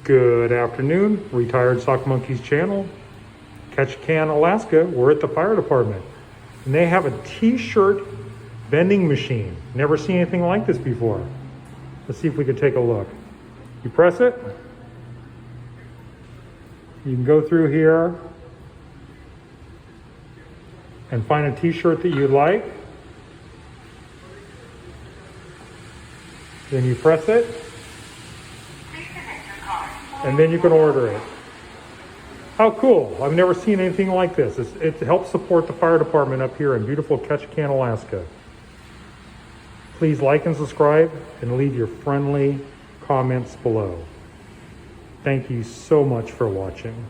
Good afternoon, Retired Sock Monkeys channel, Ketchikan, Alaska. We're at the fire department and they have a t-shirt vending machine. Never seen anything like this before. Let's see if we can take a look. You press it, you can go through here and find a t-shirt that you like. Then you press it, and then you can order it. How cool. I've never seen anything like this. It helps support the fire department up here in beautiful Ketchikan, Alaska. Please like and subscribe and leave your friendly comments below. Thank you so much for watching.